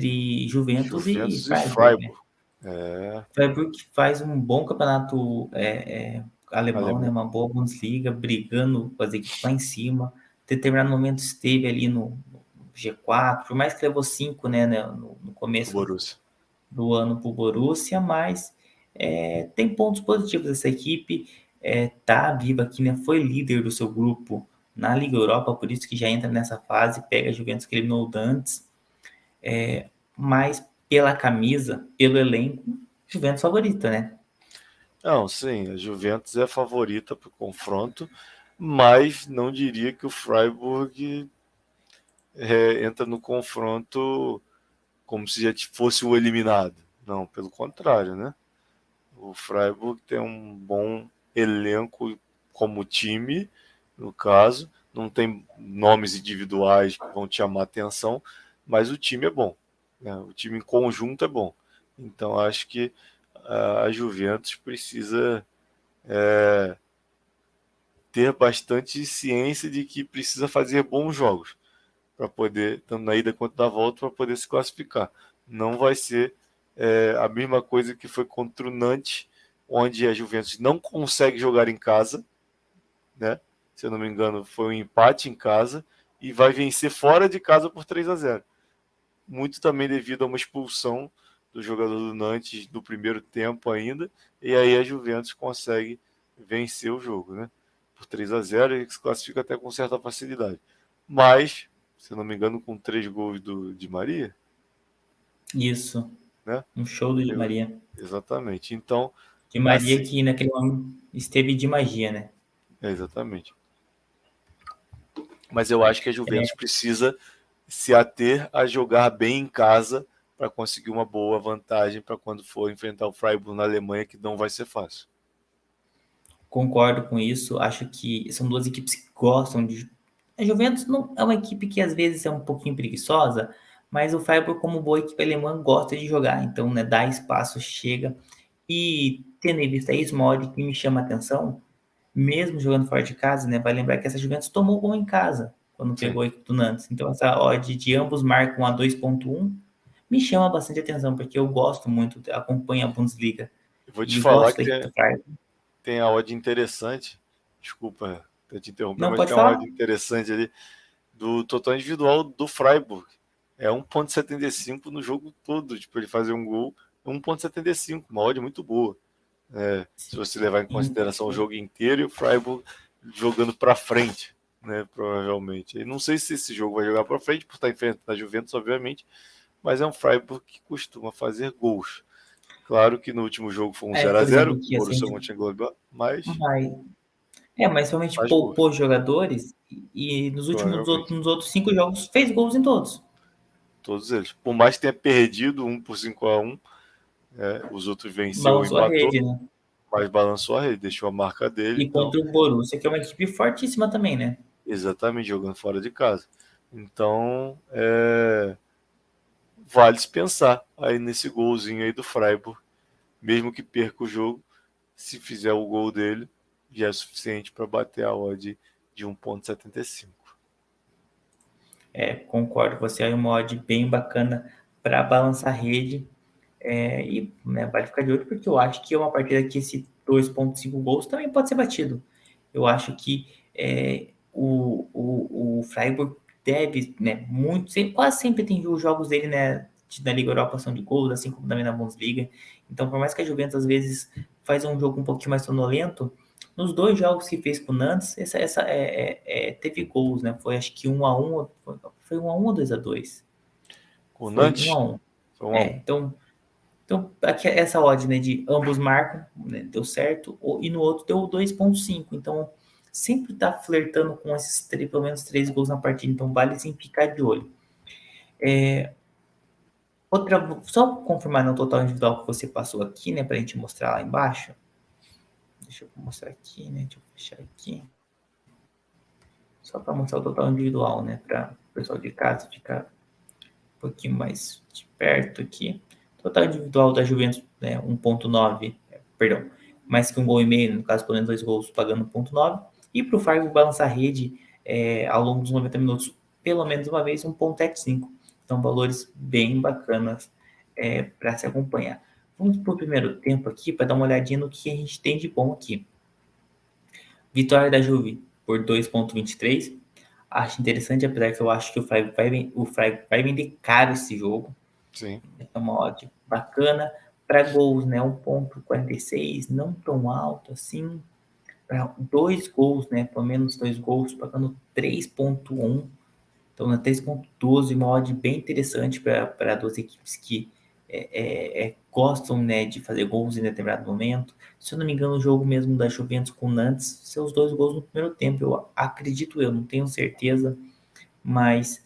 entre Juventus e Juventus e Freiburg, né? Freiburg. Freiburg faz um bom campeonato alemão, né? Alemão. Uma boa Bundesliga, brigando com as equipes lá em cima. Em determinado momento esteve ali no G4, por mais que levou 5, né, no começo do ano para o Borussia, mas tem pontos positivos essa equipe, tá viva aqui, né? Foi líder do seu grupo na Liga Europa, por isso que já entra nessa fase, pega a Juventus que eliminou o Dantes, mas pela camisa, pelo elenco, Juventus favorita, né? Não, sim, a Juventus é a favorita para o confronto, mas não diria que o Freiburg entra no confronto como se já fosse o eliminado. Não, pelo contrário, né? O Freiburg tem um bom elenco como time, no caso, não tem nomes individuais que vão te chamar atenção, mas o time é bom, né? O time em conjunto é bom. Então acho que a Juventus precisa ter bastante ciência de que precisa fazer bons jogos para poder, tanto na ida quanto na volta, para poder se classificar. Não vai ser a mesma coisa que foi contra o Nantes, onde a Juventus não consegue jogar em casa, né? Se eu não me engano, foi um empate em casa e vai vencer fora de casa por 3-0. Muito também devido a uma expulsão do jogador do Nantes do primeiro tempo ainda, e aí a Juventus consegue vencer o jogo, né? Por 3-0 e se classifica até com certa facilidade. Mas, se eu não me engano, com 3 gols do Di Maria. Isso, Né? um show do Di Maria. Exatamente. Então, Di Maria assim, que naquele momento esteve de magia, né? Exatamente. Mas eu acho que a Juventus precisa se ater a jogar bem em casa para conseguir uma boa vantagem para quando for enfrentar o Freiburg na Alemanha, que não vai ser fácil. Concordo com isso. Acho que são duas equipes que gostam de. A Juventus não é uma equipe que às vezes é um pouquinho preguiçosa, mas o Freiburg, como boa equipe alemã, gosta de jogar. Então, né, dá espaço, chega. E tendo em vista isso, uma odd que me chama a atenção, mesmo jogando fora de casa, né, vai lembrar que essa Juventus tomou gol em casa quando Sim. pegou a equipe do Nantes. Então, essa odd de ambos marcam a 2.1 me chama bastante atenção, porque eu gosto muito, acompanho a Bundesliga. Eu vou te E falar gosto que da equipe do Freiburg. tem a odd interessante. Desculpa ter te interromper, Não, mas pode tem uma odd falar? interessante ali do total individual do Freiburg. É 1,75 no jogo todo. Tipo, ele fazer um gol, 1,75, uma odd muito boa. Se você levar em consideração o jogo inteiro e o Freiburg jogando para frente, né, provavelmente. E não sei se esse jogo vai jogar para frente, por estar enfrentando a Juventus, obviamente, mas é um Freiburg que costuma fazer gols. Claro que no último jogo foi um Por 0-0 exemplo, com o que assim, Borussia Mönchengladbach, mas mas somente faz gols, poupou jogadores e provavelmente. nos outros 5 jogos fez gols em todos. Todos eles. Por mais que tenha perdido um por 5-1, os outros venceu ou Balançou a empatou, rede, né? mas balançou a rede, deixou a marca dele, E então contra o Borussia, que é uma equipe fortíssima também, né? exatamente, jogando fora de casa. Então, vale se pensar aí nesse golzinho aí do Freiburg, mesmo que perca o jogo, se fizer o gol dele, já é suficiente para bater a odd de 1,75. Concordo com você, é uma odd bem bacana para balançar a rede. Né, vale ficar de olho, porque eu acho que é uma partida que esse 2.5 gols também pode ser batido. Eu acho que o Freiburg deve, né, quase sempre tem os jogos dele, né, da Liga Europa são de gols, assim como também na Bundesliga. Então, por mais que a Juventus às vezes faz um jogo um pouquinho mais sonolento, nos 2 jogos que fez com o Nantes, teve gols, né? Foi acho que 1-1, foi 1-1 ou 2-2? Com o Foi Nantes, 1-1. foi 1-1. Então, aqui, essa odd, né, de ambos marcam, né, deu certo, e no outro deu 2.5. Então, sempre tá flertando com esses pelo menos 3 gols na partida. Então, vale sim ficar de olho. Só confirmar no total individual que você passou aqui, né, pra gente mostrar lá embaixo. Deixa eu mostrar aqui, né, deixa eu fechar aqui. Só para mostrar o total individual, né, para o pessoal de casa ficar um pouquinho mais de perto aqui. Total individual da Juventus, né, 1.9, perdão, mais que um gol e meio, no caso, pelo menos 2 gols, pagando 1.9. E para o Freiburg balançar a rede ao longo dos 90 minutos, pelo menos uma vez, 1.75. Então, valores bem bacanas para se acompanhar. Vamos para o primeiro tempo aqui, para dar uma olhadinha no que a gente tem de bom aqui. Vitória da Juve por 2,23. Acho interessante, apesar que eu acho que o Freiburg vai vender caro esse jogo. Sim. É uma odd bacana. Para gols, né? 1,46, não tão alto assim. Para 2 gols, né? Pelo menos 2 gols, pagando 3,1. Então, na 3,12, uma odd bem interessante para duas equipes que gostam, né, de fazer gols em determinado momento. Se eu não me engano, o jogo mesmo da Juventus com o Nantes, seus 2 gols no primeiro tempo, eu acredito, eu não tenho certeza, mas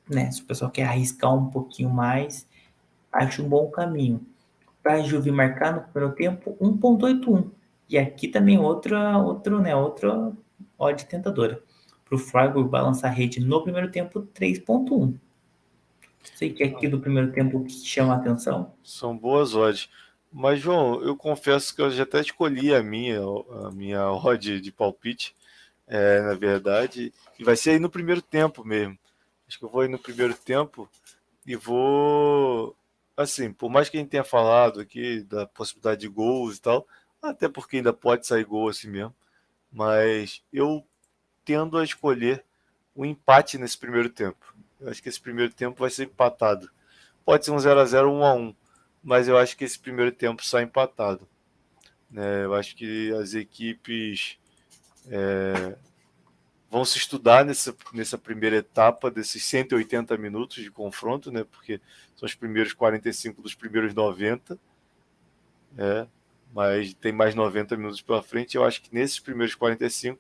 né, se o pessoal quer arriscar um pouquinho mais, acho um bom caminho. Para a Juve marcar no primeiro tempo, 1,81. E aqui também outra odd tentadora. Para o Freiburg balançar a rede no primeiro tempo, 3,1. Sei que aqui do primeiro tempo que chama a atenção. São boas odds. Mas, João, eu confesso que eu já até escolhi a minha odd de palpite, na verdade, e vai ser aí no primeiro tempo mesmo. Acho que eu vou aí no primeiro tempo e vou, assim, por mais que a gente tenha falado aqui da possibilidade de gols e tal, até porque ainda pode sair gol assim mesmo, mas eu tendo a escolher o empate nesse primeiro tempo. Eu acho que esse primeiro tempo vai ser empatado. Pode ser um 0-0, 1-1, mas eu acho que esse primeiro tempo sai empatado. Eu acho que as equipes vão se estudar nessa primeira etapa desses 180 minutos de confronto, né? Porque são os primeiros 45 dos primeiros 90, mas tem mais 90 minutos pela frente. Eu acho que nesses primeiros 45,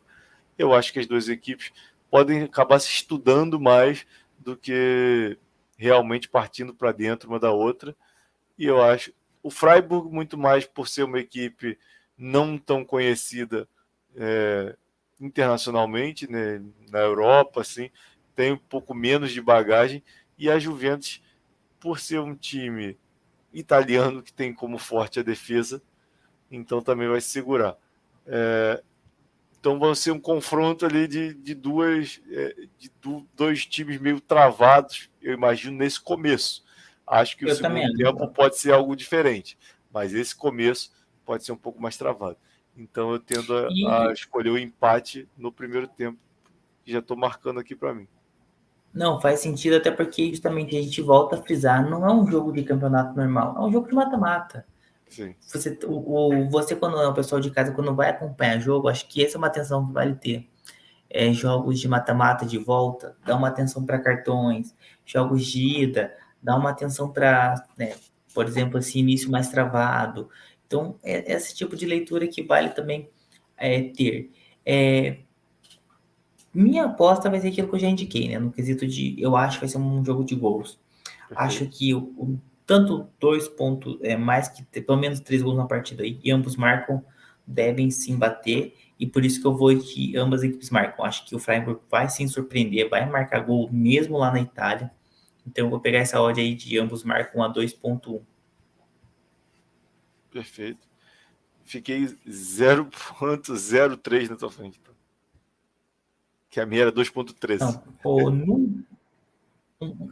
eu acho que as duas equipes podem acabar se estudando mais do que realmente partindo para dentro uma da outra. E eu acho o Freiburg muito mais por ser uma equipe não tão conhecida internacionalmente, né, na Europa, assim, tem um pouco menos de bagagem, e a Juventus, por ser um time italiano que tem como forte a defesa, então também vai se segurar. Então vai ser um confronto ali de dois times meio travados, eu imagino, nesse começo. Acho que o segundo tempo pode ser algo diferente, mas esse começo pode ser um pouco mais travado. Então eu tendo a escolher o empate no primeiro tempo, que já estou marcando aqui para mim. Não, faz sentido, até porque justamente a gente volta a frisar, não é um jogo de campeonato normal, é um jogo de mata-mata. Sim. Você, quando é o pessoal de casa, quando vai acompanhar jogo, acho que essa é uma atenção que vale ter. Jogos de mata-mata de volta, dá uma atenção para cartões. Jogos de ida, dá uma atenção para, né, por exemplo, assim, início mais travado. Então, esse tipo de leitura que vale também ter. Minha aposta vai ser aquilo que eu já indiquei, né? No quesito de, eu acho que vai ser um jogo de gols. Perfeito. Acho que tanto 2 pontos, mais que pelo menos 3 gols na partida e ambos marcam, devem sim bater, e por isso que eu vou que ambas equipes marcam. Acho que o Freiburg vai sim surpreender, vai marcar gol mesmo lá na Itália. Então eu vou pegar essa odd aí de ambos marcam a 2,1. Perfeito. Fiquei 0,03 na tua frente. Então. Que a minha era 2,13. Não,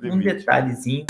num detalhezinho.